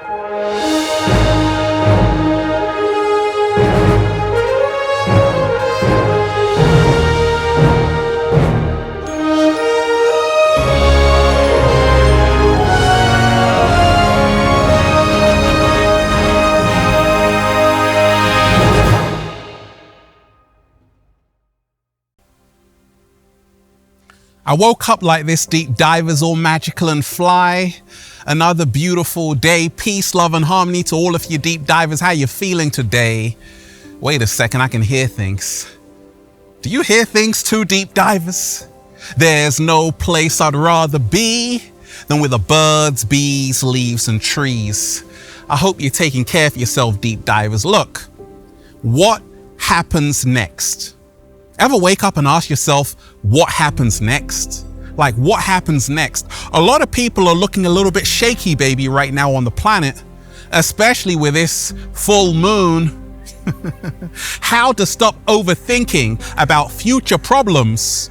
I woke up like this, deep divers, all magical and fly. Another beautiful day. Peace, love, and harmony to all of you deep divers. How you feeling today? Wait a second, I can hear things. Do you hear things too, deep divers? There's no place I'd rather be than with the birds, bees, leaves, and trees. I hope you're taking care of yourself, deep divers. Look, what happens next? Ever wake up and ask yourself, what happens next? Like, what happens next? A lot of people are looking a little bit shaky, baby, right now on the planet, especially with this full moon. How to stop overthinking about future problems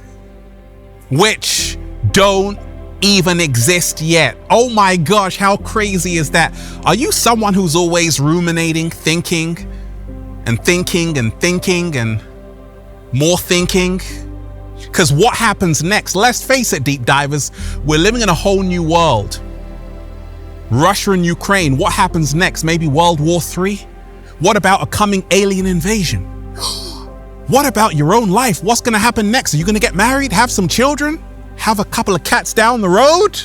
which don't even exist yet. Oh my gosh, how crazy is that? Are you someone who's always ruminating, thinking and thinking and thinking and more thinking? Because what happens next? Let's face it, deep divers, we're living in a whole new world. Russia and Ukraine, what happens next? Maybe World War III? What about a coming alien invasion? What about your own life? What's going to happen next? Are you going to get married, have some children, have a couple of cats down the road?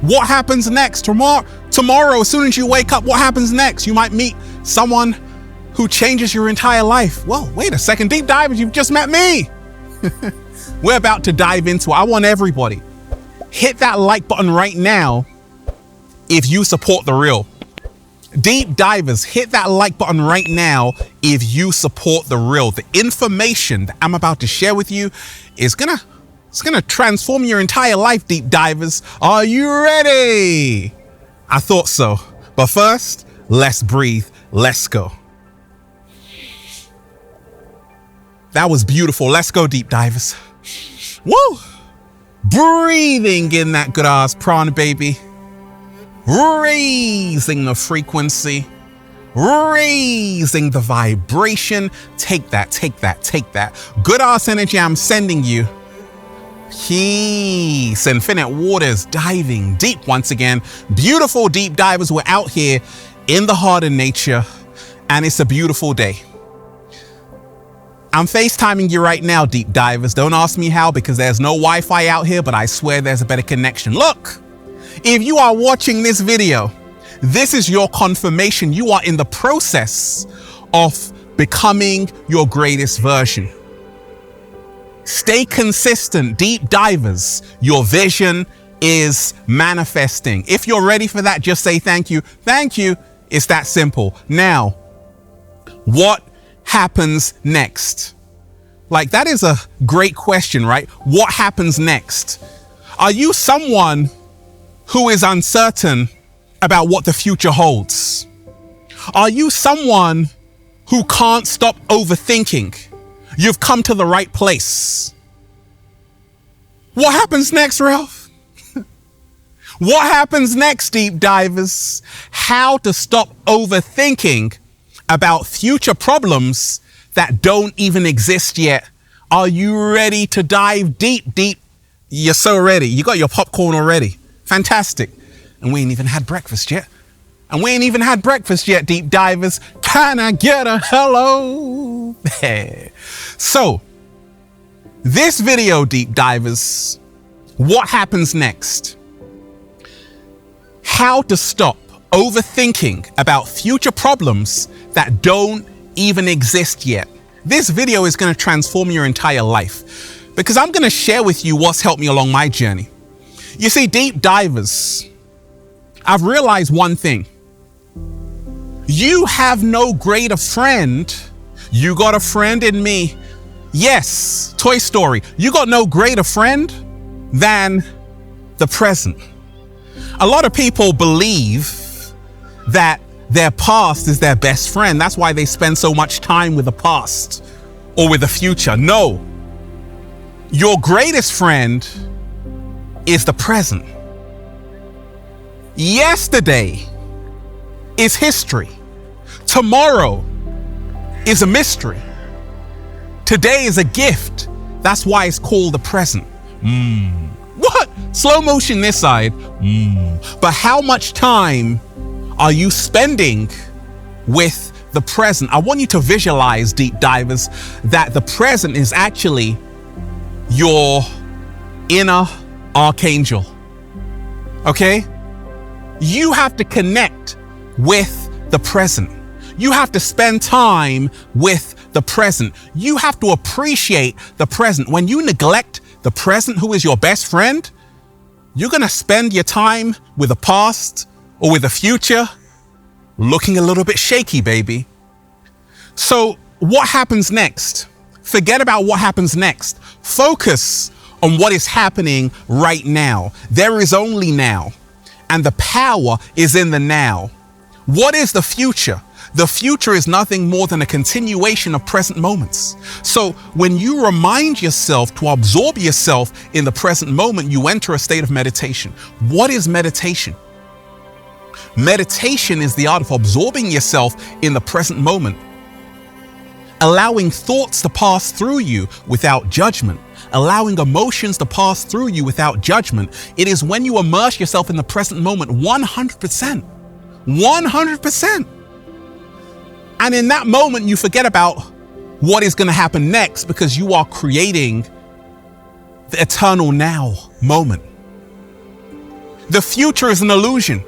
What happens next? Tomorrow, as soon as you wake up, what happens next? You might meet someone who changes your entire life. Well, wait a second, deep divers, you've just met me. We're about to dive into it. I want everybody, hit that like button right now if you support the real. Deep divers, hit that like button right now if you support the real. The information that I'm about to share with you is gonna transform your entire life, deep divers. Are you ready? I thought so. But first, let's breathe. Let's go. That was beautiful. Let's go, deep divers. Woo! Breathing in that good ass prana, baby. Raising the frequency. Raising the vibration. Take that, take that, take that. Good ass energy I'm sending you. Peace. Infinite waters diving deep once again. Beautiful deep divers. We're out here in the heart of nature and it's a beautiful day. I'm FaceTiming you right now, deep divers. Don't ask me how because there's no Wi-Fi out here, but I swear there's a better connection. Look, if you are watching this video, this is your confirmation. You are in the process of becoming your greatest version. Stay consistent, deep divers. Your vision is manifesting. If you're ready for that, just say thank you. Thank you. It's that simple. Now, what happens next? Like, that is a great question, right? What happens next? Are you someone who is uncertain about what the future holds? Are you someone who can't stop overthinking? You've come to the right place. What happens next, Ralph? What happens next, deep divers? How to stop overthinking about future problems that don't even exist yet. Are you ready to dive deep, deep? You're so ready. You got your popcorn already. Fantastic. And we ain't even had breakfast yet. Deep divers. Can I get a hello? So, this video, deep divers, what happens next? How to stop overthinking about future problems that don't even exist yet. This video is going to transform your entire life because I'm going to share with you what's helped me along my journey. You see, deep divers, I've realized one thing. You have no greater friend. You got a friend in me. Yes, Toy Story. You got no greater friend than the present. A lot of people believe that their past is their best friend. That's why they spend so much time with the past or with the future. No, your greatest friend is the present. Yesterday is history. Tomorrow is a mystery. Today is a gift. That's why it's called the present. What? Slow motion this side. But how much time are you spending with the present? I want you to visualize, deep divers, that the present is actually your inner archangel. Okay? You have to connect with the present. You have to spend time with the present. You have to appreciate the present. When you neglect the present, who is your best friend, you're going to spend your time with the past or with the future looking a little bit shaky, baby. So what happens next? Forget about what happens next. Focus on what is happening right now. There is only now, and the power is in the now. What is the future? The future is nothing more than a continuation of present moments. So when you remind yourself to absorb yourself in the present moment, you enter a state of meditation. What is meditation? Meditation is the art of absorbing yourself in the present moment, allowing thoughts to pass through you without judgment, allowing emotions to pass through you without judgment. It is when you immerse yourself in the present moment 100%. 100%. And in that moment, you forget about what is going to happen next because you are creating the eternal now moment. The future is an illusion,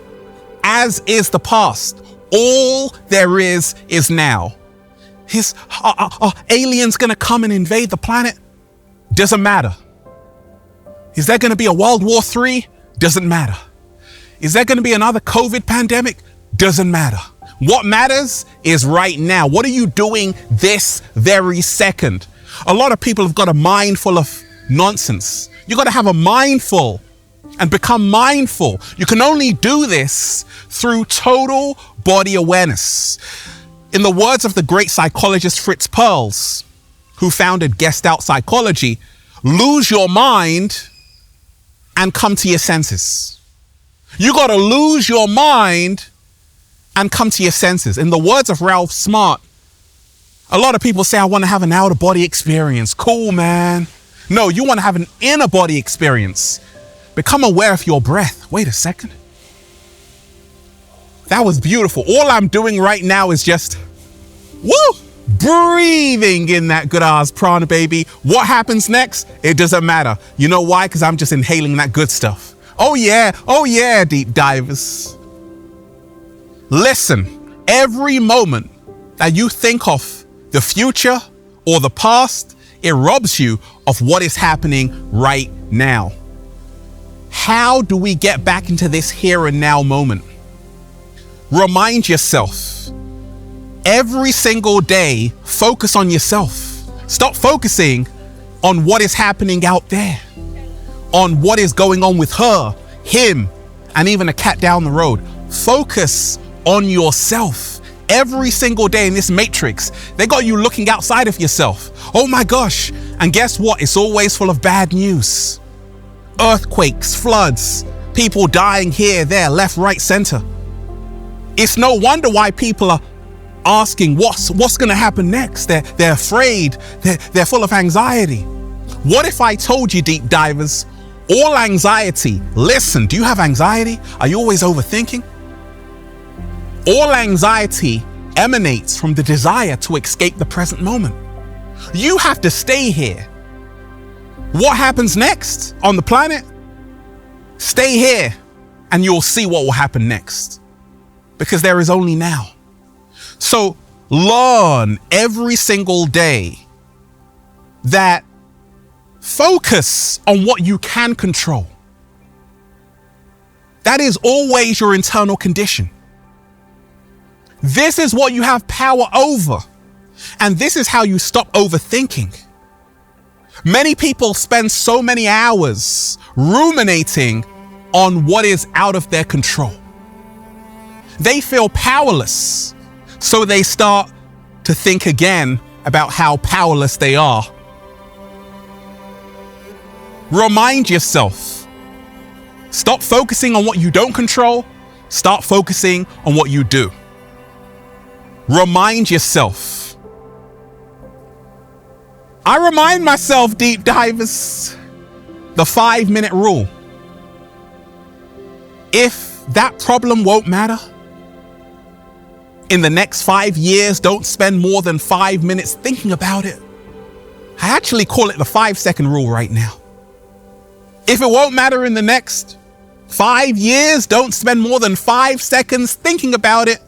as is the past. All there is now. Are aliens going to come and invade the planet? Doesn't matter. Is there going to be a World War III? Doesn't matter. Is there going to be another COVID pandemic? Doesn't matter. What matters is right now. What are you doing this very second? A lot of people have got a mind full of nonsense. You got to have a mind full and become mindful. You can only do this through total body awareness. In the words of the great psychologist Fritz Perls, who founded Gestalt Psychology, lose your mind and come to your senses. You got to lose your mind and come to your senses. In the words of Ralph Smart, a lot of people say, I want to have an outer body experience. Cool, man. No, you want to have an inner body experience. Become aware of your breath. Wait a second. That was beautiful. All I'm doing right now is just, breathing in that good ass prana, baby. What happens next? It doesn't matter. You know why? Because I'm just inhaling that good stuff. Oh yeah, deep divers. Listen, every moment that you think of the future or the past, it robs you of what is happening right now. How do we get back into this here and now moment? Remind yourself. Every single day, focus on yourself. Stop focusing on what is happening out there, on what is going on with her, him, and even a cat down the road. Focus on yourself. Every single day in this matrix, they got you looking outside of yourself. Oh my gosh. And guess what? It's always full of bad news. Earthquakes, floods, people dying here, there, left, right, center. It's no wonder why people are asking what's going to happen next. They're afraid. They're full of anxiety. What if I told you, deep divers, all anxiety, listen, do you have anxiety? Are you always overthinking? All anxiety emanates from the desire to escape the present moment. You have to stay here. What happens next on the planet? Stay here and you'll see what will happen next. Because there is only now. So learn every single day that focus on what you can control. That is always your internal condition. This is what you have power over. And this is how you stop overthinking. Many people spend so many hours ruminating on what is out of their control. They feel powerless, so they start to think again about how powerless they are. Remind yourself. Stop focusing on what you don't control Start focusing on what you do. Remind yourself. I remind myself, deep divers, the 5-minute rule. If that problem won't matter, in the next 5 years, don't spend more than 5 minutes thinking about it. I actually call it the 5-second rule right now. If it won't matter in the next 5 years, don't spend more than 5 seconds thinking about it,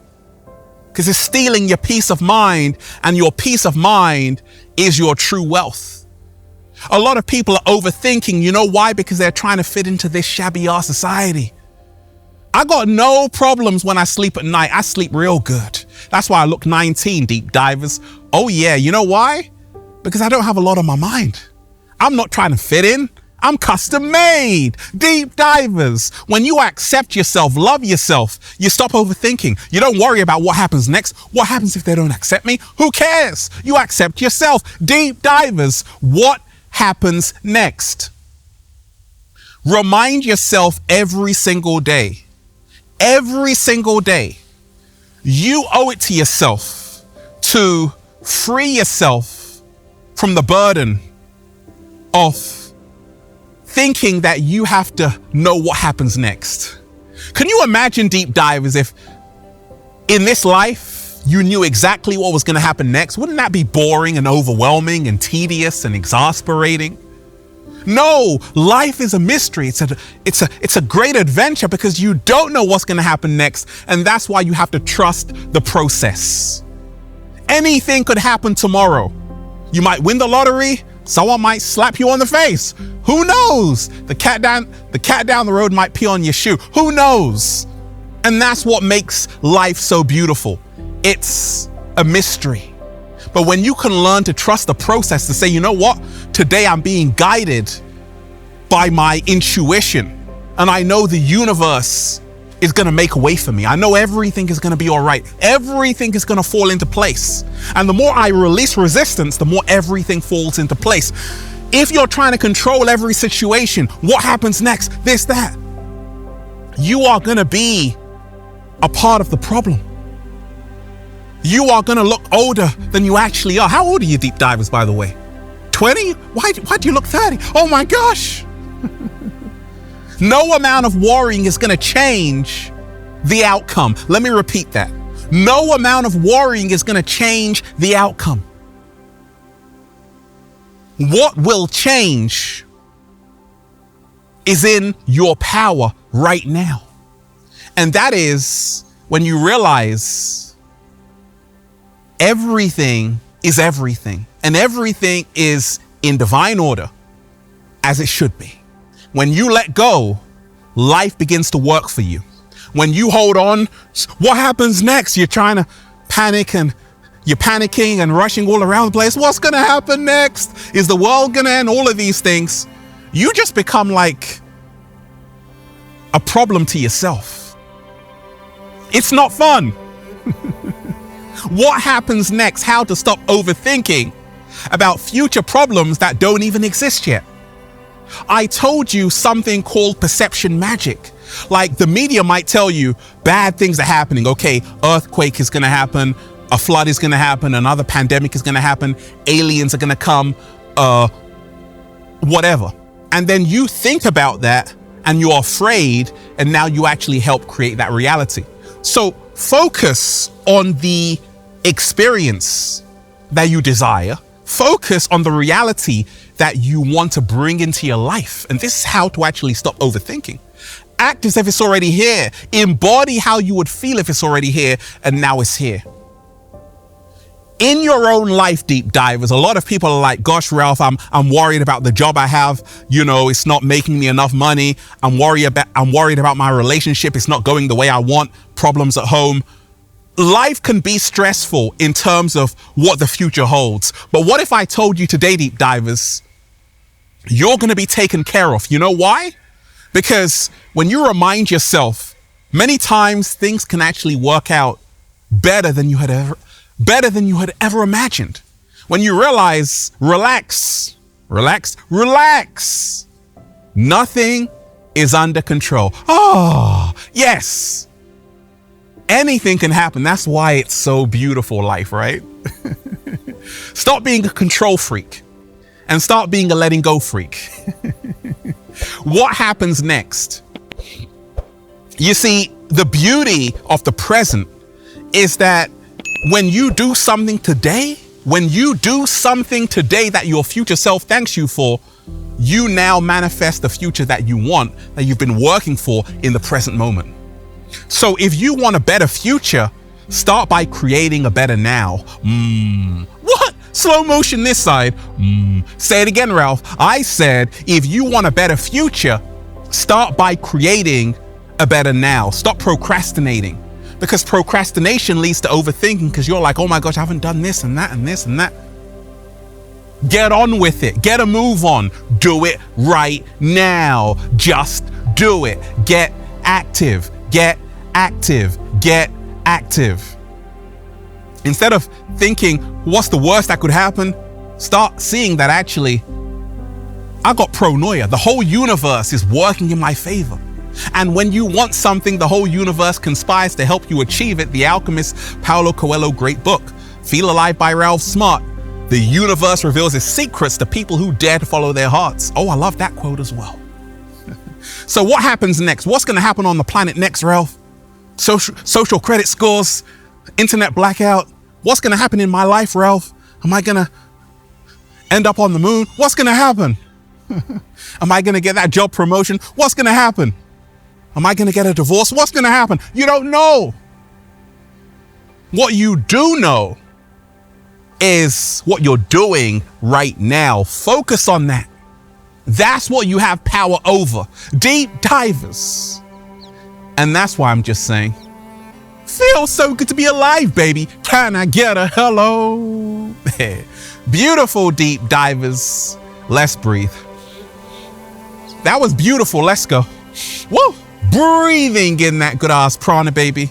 because it's stealing your peace of mind, and your peace of mind is your true wealth. A lot of people are overthinking. You know why? Because they're trying to fit into this shabby-ass society. I got no problems when I sleep at night. I sleep real good. That's why I look 19, deep divers. Oh yeah, you know why? Because I don't have a lot on my mind. I'm not trying to fit in. I'm custom made. Deep divers. When you accept yourself, love yourself, you stop overthinking. You don't worry about what happens next. What happens if they don't accept me? Who cares? You accept yourself. Deep divers. What happens next? Remind yourself every single day. Every single day, you owe it to yourself to free yourself from the burden of thinking that you have to know what happens next. Can you imagine, deep divers, if in this life you knew exactly what was going to happen next? Wouldn't that be boring and overwhelming and tedious and exasperating? No, life is a mystery. It's a great adventure because you don't know what's going to happen next. And that's why you have to trust the process. Anything could happen tomorrow. You might win the lottery. Someone might slap you on the face. Who knows? The cat down the road might pee on your shoe. Who knows? And that's what makes life so beautiful. It's a mystery. But when you can learn to trust the process, to say, you know what? Today I'm being guided by my intuition. And I know the universe is going to make a way for me. I know everything is going to be all right. Everything is going to fall into place. And the more I release resistance, the more everything falls into place. If you're trying to control every situation, what happens next? This, that. You are going to be a part of the problem. You are going to look older than you actually are. How old are you, deep divers, by the way? 20? Why do you look 30? Oh my gosh. No amount of worrying is going to change the outcome. Let me repeat that. No amount of worrying is going to change the outcome. What will change is in your power right now. And that is when you realize everything is everything, and everything is in divine order, as it should be. When you let go, life begins to work for you. When you hold on, what happens next? You're trying to panic, and you're panicking and rushing all around the place. What's going to happen next? Is the world going to end? All of these things. You just become like a problem to yourself. It's not fun. What happens next? How to stop overthinking about future problems that don't even exist yet. I told you something called perception magic. Like the media might tell you bad things are happening. Okay, earthquake is going to happen. A flood is going to happen. Another pandemic is going to happen. Aliens are going to come. Whatever. And then you think about that and you're afraid, and now you actually help create that reality. So focus on the experience that you desire. Focus on the reality that you want to bring into your life. And this is how to actually stop overthinking. Act as if it's already here. Embody how you would feel if it's already here, and now it's here. In your own life, deep divers, a lot of people are like, gosh, Ralph, I'm worried about the job I have. You know, it's not making me enough money. I'm worried about my relationship. It's not going the way I want. Problems at home. Life can be stressful in terms of what the future holds. But what if I told you today, deep divers, you're going to be taken care of? You know why? Because when you remind yourself, many times things can actually work out better than you had ever imagined. When you realize, relax. Nothing is under control. Oh, yes. Anything can happen. That's why it's so beautiful, life, right? Stop being a control freak and start being a letting go freak. What happens next? You see, the beauty of the present is that when you do something today, that your future self thanks you for, you now manifest the future that you want, that you've been working for in the present moment. So if you want a better future, start by creating a better now. What? Slow motion this side. Say it again, Ralph. I said, if you want a better future, start by creating a better now. Stop procrastinating, because procrastination leads to overthinking, because you're like, oh my gosh, I haven't done this and that and this and that. Get on with it. Get a move on. Do it right now. Just do it. Get active. Get active. Get active. Instead of thinking, what's the worst that could happen? Start seeing that actually, I got pronoia. The whole universe is working in my favor. And when you want something, the whole universe conspires to help you achieve it. The Alchemist, Paulo Coelho, great book. Feel Alive by Ralph Smart. The universe reveals its secrets to people who dare to follow their hearts. Oh, I love that quote as well. So what happens next? What's going to happen on the planet next, Ralph? Social credit scores, internet blackout. What's going to happen in my life, Ralph? Am I going to end up on the moon? What's going to happen? Am I going to get that job promotion? What's going to happen? Am I going to get a divorce? What's going to happen? You don't know. What you do know is what you're doing right now. Focus on that. That's what you have power over. Deep divers. And that's why I'm just saying, feels so good to be alive, baby. Can I get a hello? Beautiful deep divers. Let's breathe. That was beautiful. Let's go. Woo! Breathing in that good ass prana, baby.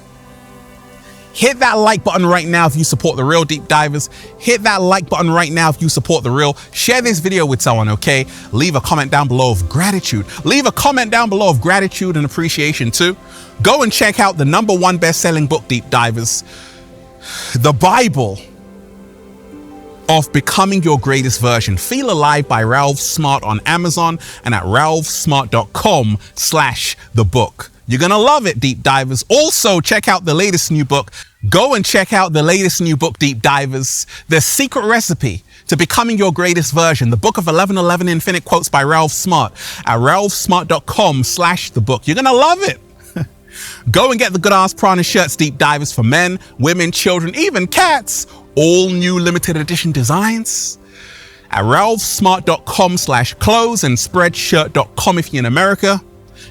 Hit that like button right now if you support the real deep divers. Hit that like button right now if you support the real. Share this video with someone, okay? Leave a comment down below of gratitude. Leave a comment down below of gratitude and appreciation too. Go and check out the #1 best-selling book, Deep Divers, the Bible of becoming your greatest version. Feel Alive by Ralph Smart on Amazon and at ralphsmart.com/thebook. You're going to love it, Deep Divers. Also, check out the latest new book. Go and check out the latest new book, Deep Divers, The Secret Recipe to Becoming Your Greatest Version, the book of 1111 Infinite Quotes by Ralph Smart at ralphsmart.com/thebook. You're going to love it. Go and get the Good Ass Prana shirts, Deep Divers, for men, women, children, even cats. All new limited edition designs at ralphsmart.com/clothes and spreadshirt.com if you're in America.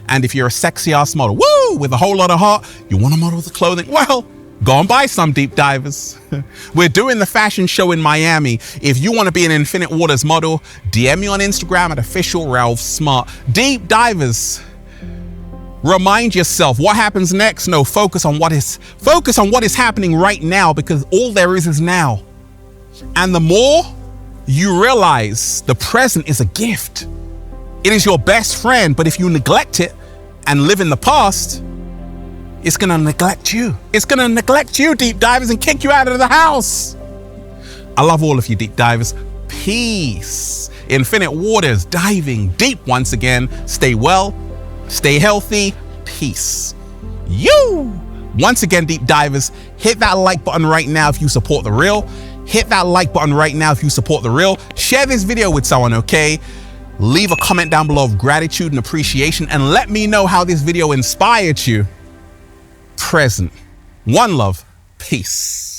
And if you're a sexy ass model, woo, with a whole lot of heart, you want to model the clothing, well, go and buy some, Deep Divers. We're doing the fashion show in Miami. If you want to be an Infinite Waters model, DM me on Instagram at official Ralph Smart. Deep Divers, remind yourself what happens next. No, focus on what is happening right now, because all there is now. And the more you realize the present is a gift, it is your best friend. But if you neglect it and live in the past, it's going to neglect you. It's going to neglect you, Deep Divers, and kick you out of the house. I love all of you, Deep Divers. Peace. Infinite Waters, diving deep once again. Stay well, stay healthy. Peace. You. Once again, Deep Divers, hit that like button right now if you support the real. Hit that like button right now if you support the real. Share this video with someone, okay? Leave a comment down below of gratitude and appreciation, and let me know how this video inspired you. Present. One love. Peace.